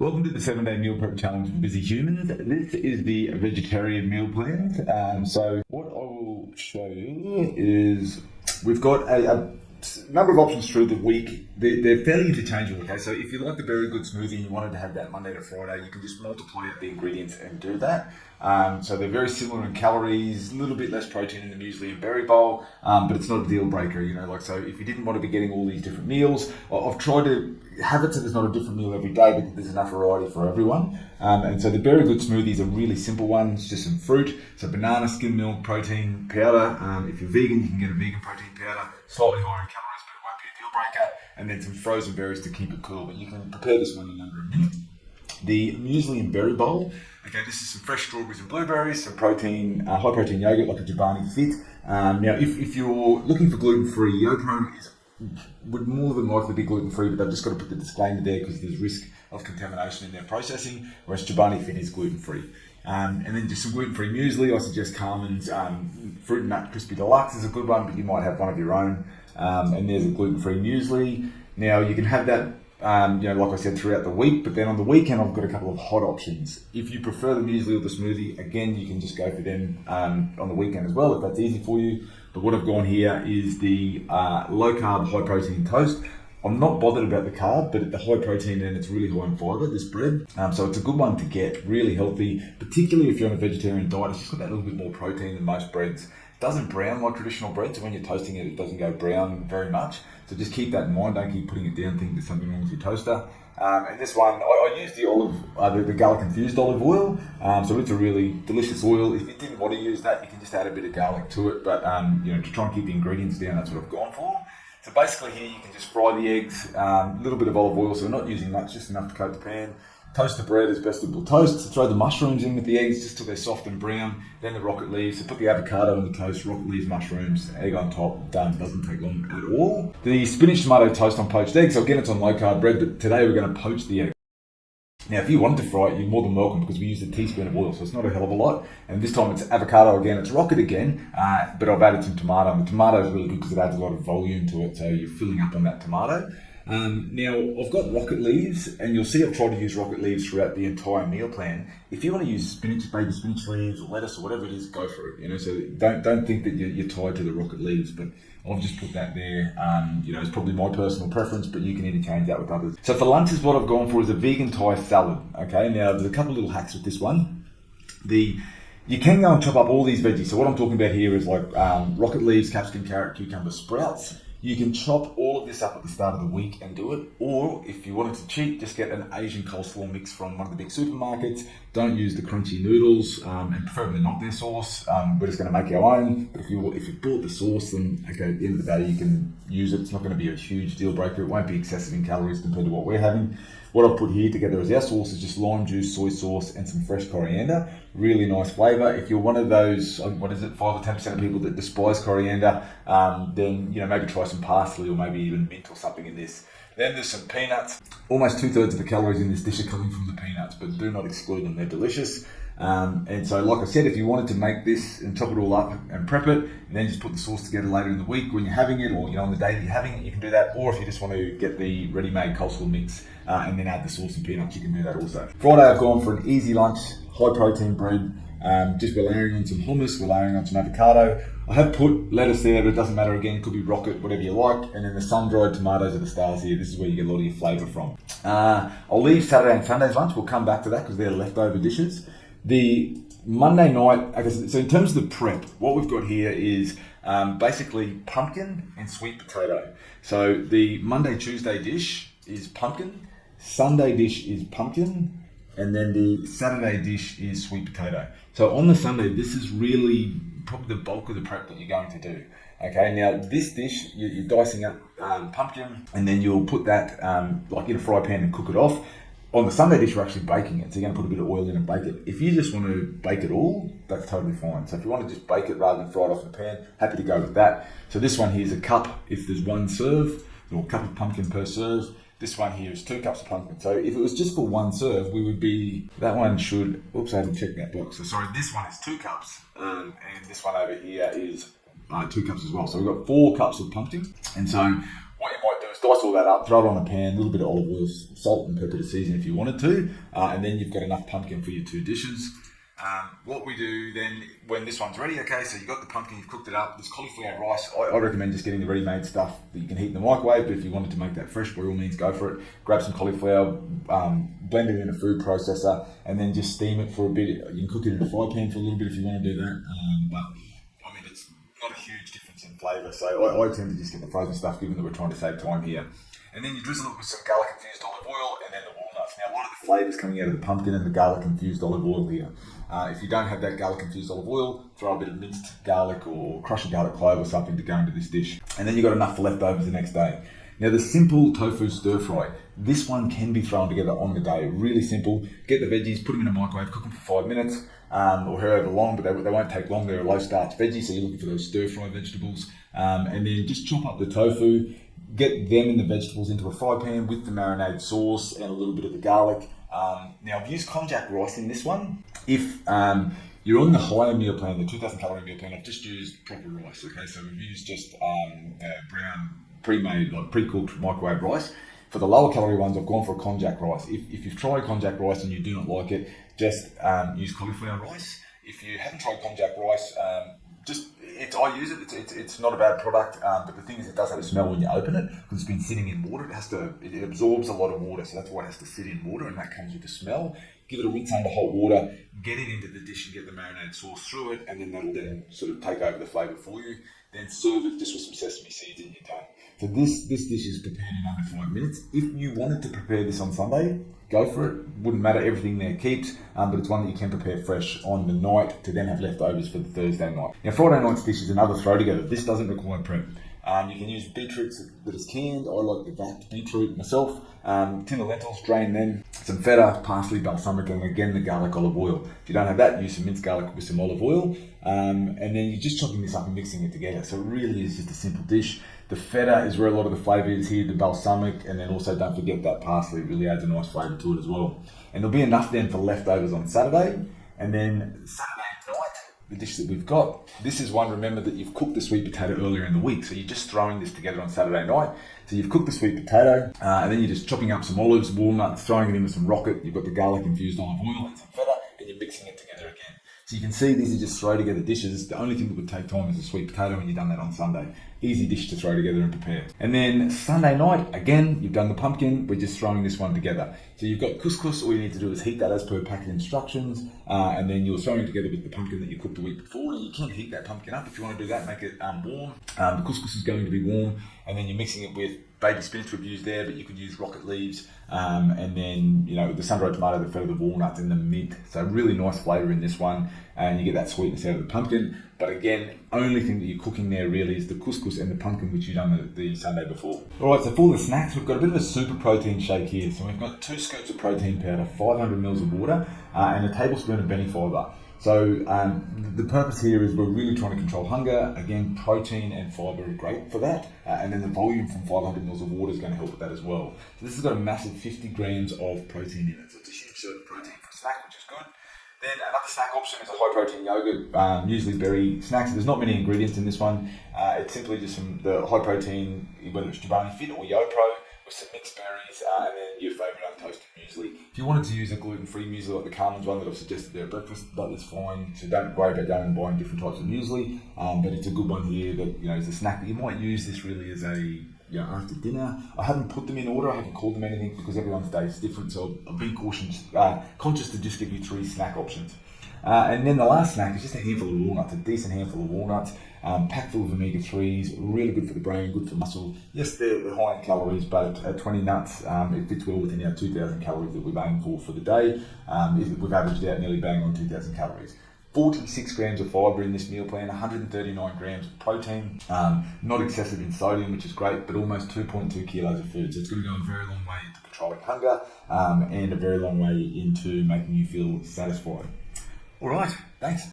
Welcome to the 7-day meal prep challenge for busy humans. This is the vegetarian meal plan. So what I will show you is we've got a number of options through the week. They're fairly interchangeable, okay? So if you like the very good smoothie and you wanted to have that Monday to Friday, you can just multiply out the ingredients and do that. So they're very similar in calories, a little bit less protein in the muesli and berry bowl, but it's not a deal breaker, so if you didn't want to be getting all these different meals, I've tried to have it so there's not a different meal every day because there's enough variety for everyone. And so the very good smoothies are really simple ones, just some fruit, so banana, skim milk, protein powder. If you're vegan, you can get a vegan protein powder, slightly higher in calories, but it won't be a deal breaker. And then some frozen berries to keep it cool, but you can prepare this one in under a minute. The muesli and berry bowl. Okay, this is some fresh strawberries and blueberries, some protein, high protein yogurt like a Chobani Fit. Now, if you're looking for gluten-free, Yopro would more than likely be gluten-free, but they've just got to put the disclaimer there because there's risk of contamination in their processing, whereas Chobani Fit is gluten-free. And then just some gluten-free muesli. I suggest Carmen's Fruit and Nut Crispy Deluxe is a good one, but you might have one of your own. And there's a gluten-free muesli. Now, you can have that like I said, throughout the week, but then on the weekend, I've got a couple of hot options. If you prefer the muesli or the smoothie, again, you can just go for them on the weekend as well, if that's easy for you. But what I've gone here is the low-carb, high-protein toast. I'm not bothered about the carb, but the high protein and it's really high in fibre, this bread. So it's a good one to get, really healthy, particularly if you're on a vegetarian diet. It's just got that little bit more protein than most breads. It doesn't brown like traditional bread, so when you're toasting it, it doesn't go brown very much. So just keep that in mind, don't keep putting it down thinking there's something wrong with your toaster. And this one, I use the garlic infused olive oil. So it's a really delicious oil. If you didn't want to use that, you can just add a bit of garlic to it. But to try and keep the ingredients down, that's what I've gone for. So basically here you can just fry the eggs, a little bit of olive oil, so we're not using much, just enough to coat the pan. Toast the bread as vegetable toast. So throw the mushrooms in with the eggs just till they're soft and brown. Then the rocket leaves. So put the avocado on the toast, rocket leaves, mushrooms, egg on top. Done. Doesn't take long at all. The spinach tomato toast on poached eggs. So again, it's on low carb bread, but today we're going to poach the egg. Now, if you wanted to fry it, you're more than welcome because we use a teaspoon of oil, so it's not a hell of a lot. And this time it's avocado again, it's rocket again, but I've added some tomato. And the tomato is really good because it adds a lot of volume to it, so you're filling up on that tomato. Now, I've got rocket leaves, and you'll see I've tried to use rocket leaves throughout the entire meal plan. If you want to use spinach, baby spinach leaves, or lettuce, or whatever it is, go for it. So don't think that you're tied to the rocket leaves, but I've just put that there. It's probably my personal preference, but you can interchange that with others. So for lunches, what I've gone for is a vegan Thai salad. Okay, now there's a couple of little hacks with this one. You can go and chop up all these veggies. So what I'm talking about here is like rocket leaves, capsicum, carrot, cucumber, sprouts. You can chop all of this up at the start of the week and do it. Or if you wanted to cheat, just get an Asian coleslaw mix from one of the big supermarkets. Don't use the crunchy noodles, and preferably not their sauce. We're just going to make our own. But if you bought the sauce, then okay, at the end of the day, you can use it. It's not going to be a huge deal breaker. It won't be excessive in calories compared to what we're having. What I've put here together as our sauce is just lime juice, soy sauce, and some fresh coriander. Really nice flavour. If you're one of those, 5 or 10% of people that despise coriander, then maybe try some parsley or maybe even mint or something in this. Then there's some peanuts. Almost 2/3 of the calories in this dish are coming from the peanuts, but do not exclude them. They're delicious. And so, like I said, if you wanted to make this and chop it all up and prep it, and then just put the sauce together later in the week when you're having it, or on the day that you're having it, you can do that. Or if you just want to get the ready-made coleslaw mix and then add the sauce and peanuts, you can do that also. Friday, I've gone for an easy lunch, high-protein bread. We're layering on some hummus, we're layering on some avocado. I have put lettuce there, but it doesn't matter. Again, it could be rocket, whatever you like. And then the sun-dried tomatoes are the stars here. This is where you get a lot of your flavour from. I'll leave Saturday and Sunday's lunch. We'll come back to that because they're leftover dishes. The Monday night, so in terms of the prep, what we've got here is basically pumpkin and sweet potato. So the Monday, Tuesday dish is pumpkin, Sunday dish is pumpkin, and then the Saturday dish is sweet potato. So on the Sunday, this is really probably the bulk of the prep that you're going to do. Okay, now this dish, you're dicing up pumpkin, and then you'll put that in a fry pan and cook it off. On the Sunday dish, you're actually baking it. So you're going to put a bit of oil in and bake it. If you just want to bake it all, that's totally fine. So if you want to just bake it rather than fry it off in the pan, happy to go with that. So this one here is a cup if there's one serve, or a cup of pumpkin per serve. This one here is 2 cups of pumpkin. So if it was just for one serve, that one should, I haven't checked that box. So sorry, this one is 2 cups. And this one over here is 2 cups as well. So we've got 4 cups of pumpkin. And so What you might do is dice all that up, throw it on a pan, a little bit of olive oil, salt and pepper to season if you wanted to, and then you've got enough pumpkin for your 2 dishes. What we do then, when this one's ready, okay, so you've got the pumpkin, you've cooked it up, there's cauliflower rice. I recommend just getting the ready-made stuff that you can heat in the microwave, but if you wanted to make that fresh, by all means, go for it. Grab some cauliflower, blend it in a food processor, and then just steam it for a bit. You can cook it in a fry pan for a little bit if you want to do that, but I mean, it's not a huge difference in flavour, so I tend to just get the frozen stuff, given that we're trying to save time here. And then you drizzle it with some garlic infused olive oil and then the walnuts. Now, a lot of the flavours coming out of the pumpkin and the garlic infused olive oil here. If you don't have that garlic infused olive oil, throw a bit of minced garlic or crush a garlic clove or something to go into this dish. And then you've got enough for leftovers the next day. Now, the simple tofu stir fry, this one can be thrown together on the day. Really simple. Get the veggies, put them in a microwave, cook them for 5 minutes or however long, but they won't take long. They're a low starch veggie, so you're looking for those stir fry vegetables. And then just chop up the tofu, get them and the vegetables into a fry pan with the marinade sauce and a little bit of the garlic. Now, I've used konjac rice in this one. If you're on the higher meal plan, the 2,000 calorie meal plan, I've just used proper rice, okay? So we've used just brown, pre-made, like pre-cooked microwave rice. For the lower calorie ones, I've gone for a konjac rice. If you've tried konjac rice and you do not like it, just use cauliflower rice. If you haven't tried konjac rice, I use it. It's not a bad product, but the thing is, it does have a smell when you open it because it's been sitting in water. It absorbs a lot of water, so that's why it has to sit in water, and that comes with the smell. Give it a rinse under hot water, get it into the dish and get the marinade sauce through it, and then that'll then sort of take over the flavour for you. Then serve it just with some sesame seeds and you're done. So this dish is prepared in under 5 minutes. If you wanted to prepare this on Sunday, go for it. Wouldn't matter, everything there keeps, but it's one that you can prepare fresh on the night to then have leftovers for the Thursday night. Now, Friday night's dish is another throw together. This doesn't require prep. You can use beetroots that is canned. I like the vat beetroot myself. Tin of lentils, drain them. Some feta, parsley, balsamic, and again the garlic olive oil. If you don't have that, use some minced garlic with some olive oil. And then you're just chopping this up and mixing it together. So it really is just a simple dish. The feta is where a lot of the flavour is here, the balsamic, and then also don't forget that parsley. It really adds a nice flavour to it as well. And there'll be enough then for leftovers on Saturday. And then Saturday night, the dish that we've got, this is one, remember that you've cooked the sweet potato earlier in the week, so you're just throwing this together on Saturday night. So you've cooked the sweet potato, and then you're just chopping up some olives, walnuts, throwing it in with some rocket, you've got the garlic infused olive oil and some feta, and you're mixing it together again. So you can see these are just throw together dishes. The only thing that would take time is the sweet potato, and you've done that on Sunday. Easy dish to throw together and prepare. And then Sunday night, again, you've done the pumpkin, we're just throwing this one together. So you've got couscous, all you need to do is heat that as per packet instructions, and then you're throwing it together with the pumpkin that you cooked the week before. And you can heat that pumpkin up if you want to do that, make it warm. The couscous is going to be warm, and then you're mixing it with baby spinach we've used there, but you could use rocket leaves, and then, the sun-dried tomato, the feta, the walnuts, and the mint. So really nice flavour in this one, and you get that sweetness out of the pumpkin. But again, only thing that you're cooking there really is the couscous and the pumpkin, which you done the Sunday before. All right, so for the snacks, we've got a bit of a super protein shake here. So we've got 2 scoops of protein powder, 500 mils of water, and a tablespoon of Benny fibre. So the purpose here is we're really trying to control hunger. Again, protein and fibre are great for that. And then the volume from 500 mils of water is going to help with that as well. So this has got a massive 50 grams of protein in it. So it's a huge serve of protein for a snack, which is good. Then another snack option is a high protein yogurt, usually berry snacks. There's not many ingredients in this one. It's simply just the high protein, whether it's Chobani Fit or YoPro, with some mixed berries, and then your favourite untoasted muesli. If you wanted to use a gluten-free muesli like the Carmen's one that I've suggested there at breakfast, that is fine. So don't worry about going and buying different types of muesli. But it's a good one here that is a snack that you might use this really as a after dinner. I haven't put them in order. I haven't called them anything because everyone's day is different. So I've been conscious to just give you 3 snack options. And then the last snack is just a handful of walnuts, a decent handful of walnuts, packed full of omega-3s, really good for the brain, good for muscle. Yes, they're high in calories, but at 20 nuts, it fits well within our 2,000 calories that we've aimed for the day. We've averaged out nearly bang on 2,000 calories. 46 grams of fibre in this meal plan, 139 grams of protein, not excessive in sodium, which is great, but almost 2.2 kilos of food. So it's going to go a very long way into controlling hunger and a very long way into making you feel satisfied. All right, thanks.